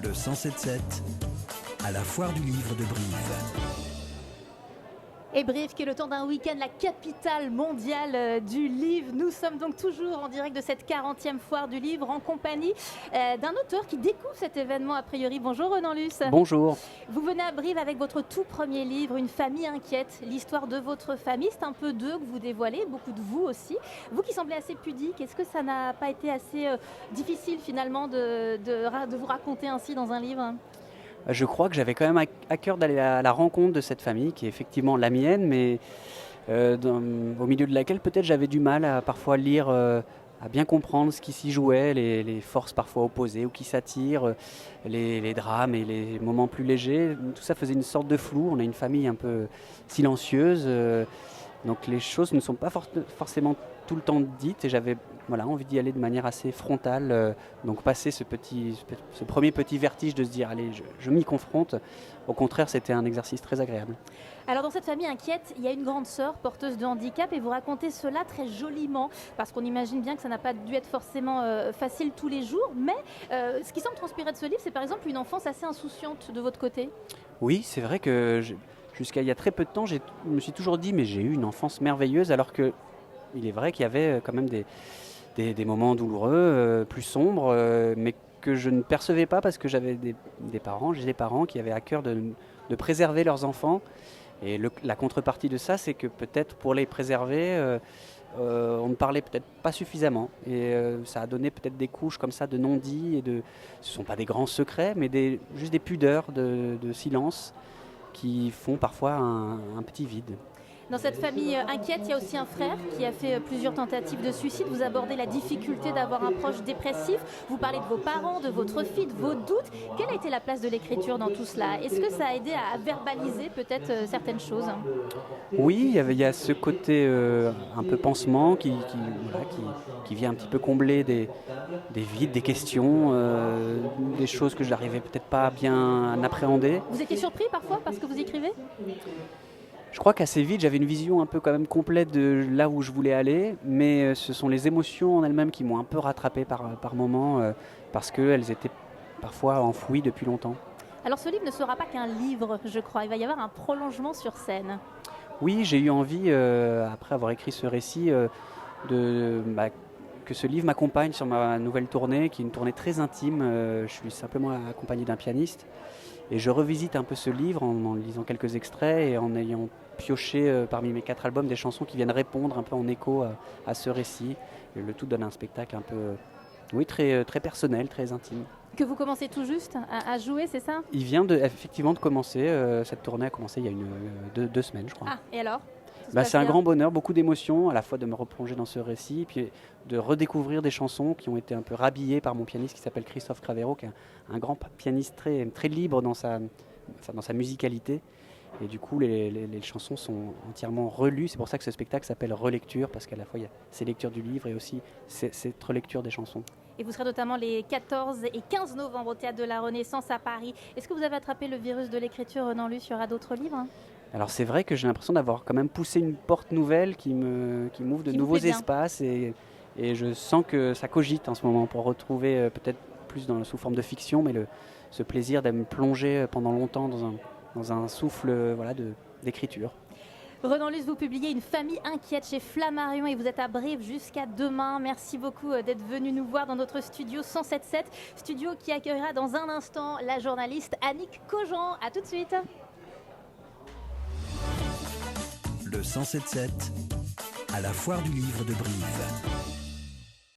Le 107.7 à la foire du livre de Brive. Et Brive, qui est le temps d'un week-end, la capitale mondiale du livre. Nous sommes donc toujours en direct de cette 40e foire du livre en compagnie d'un auteur qui découvre cet événement a priori. Bonjour Renan Luce. Bonjour. Vous venez à Brive avec votre tout premier livre, Une famille inquiète, l'histoire de votre famille. C'est un peu d'eux que vous dévoilez, beaucoup de vous aussi. Vous qui semblez assez pudique, est-ce que ça n'a pas été assez difficile finalement de vous raconter ainsi dans un livre ? Je crois que j'avais quand même à cœur d'aller à la rencontre de cette famille, qui est effectivement la mienne, mais au milieu de laquelle peut-être j'avais du mal à parfois lire, à bien comprendre ce qui s'y jouait, les forces parfois opposées ou qui s'attirent, les drames et les moments plus légers. Tout ça faisait une sorte de flou. On a une famille un peu silencieuse, donc les choses ne sont pas forcément tout le temps dites, et j'avais envie d'y aller de manière assez frontale, donc passer ce premier petit vertige de se dire allez, je m'y confronte. Au contraire, c'était un exercice très agréable. Alors dans cette famille inquiète, il y a une grande sœur porteuse de handicap et vous racontez cela très joliment, parce qu'on imagine bien que ça n'a pas dû être forcément facile tous les jours, mais ce qui semble transpirer de ce livre, c'est par exemple une enfance assez insouciante de votre côté. Oui, c'est vrai que jusqu'à il y a très peu de temps, je me suis toujours dit mais j'ai eu une enfance merveilleuse, alors que il est vrai qu'il y avait quand même des moments douloureux, plus sombres, mais que je ne percevais pas parce que j'avais des parents qui avaient à cœur de préserver leurs enfants. Et la contrepartie de ça, c'est que peut-être pour les préserver, on ne parlait peut-être pas suffisamment. Et ça a donné peut-être des couches comme ça de non-dits. Ce ne sont pas des grands secrets, mais juste des pudeurs de silence qui font parfois un petit vide. Dans cette famille inquiète, il y a aussi un frère qui a fait plusieurs tentatives de suicide. Vous abordez la difficulté d'avoir un proche dépressif. Vous parlez de vos parents, de votre fille, de vos doutes. Quelle a été la place de l'écriture dans tout cela ? Est-ce que ça a aidé à verbaliser peut-être certaines choses ? Oui, il y a ce côté un peu pansement qui vient un petit peu combler des vides, des questions, des choses que je n'arrivais peut-être pas bien à appréhender. Vous étiez surpris parfois parce que vous écrivez ? Je crois qu'assez vite, j'avais une vision un peu quand même complète de là où je voulais aller, mais ce sont les émotions en elles-mêmes qui m'ont un peu rattrapé par moments, parce qu'elles étaient parfois enfouies depuis longtemps. Alors ce livre ne sera pas qu'un livre, je crois. Il va y avoir un prolongement sur scène. Oui, j'ai eu envie, après avoir écrit ce récit, que ce livre m'accompagne sur ma nouvelle tournée, qui est une tournée très intime. Je suis simplement accompagné d'un pianiste. Et je revisite un peu ce livre en lisant quelques extraits et en ayant pioché parmi mes 4 albums des chansons qui viennent répondre un peu en écho à ce récit. Et le tout donne un spectacle un peu, très, très personnel, très intime. Que vous commencez tout juste à jouer, c'est ça ? Il vient effectivement de commencer. Cette tournée a commencé il y a deux semaines, je crois. Ah, et alors ? C'est un grand bonheur, beaucoup d'émotions, à la fois de me replonger dans ce récit, puis de redécouvrir des chansons qui ont été un peu rhabillées par mon pianiste qui s'appelle Christophe Cravero, qui est un grand pianiste très, très libre dans sa musicalité. Et du coup, les chansons sont entièrement relues. C'est pour ça que ce spectacle s'appelle Relecture, parce qu'à la fois il y a ces lectures du livre et aussi cette relecture des chansons. Et vous serez notamment les 14 et 15 novembre au Théâtre de la Renaissance à Paris. Est-ce que vous avez attrapé le virus de l'écriture, Renan Luce ? Il y aura d'autres livres ? Alors c'est vrai que j'ai l'impression d'avoir quand même poussé une porte nouvelle qui m'ouvre de nouveaux espaces, et je sens que ça cogite en ce moment pour retrouver peut-être plus sous forme de fiction, mais ce plaisir de me plonger pendant longtemps dans un souffle d'écriture. Renan Luce, vous publiez Une famille inquiète chez Flammarion et vous êtes à Brive jusqu'à demain. Merci beaucoup d'être venu nous voir dans notre studio 107.7, studio qui accueillera dans un instant la journaliste Annick Cogent. A tout de suite. Le 107.7 à la foire du livre de Brive.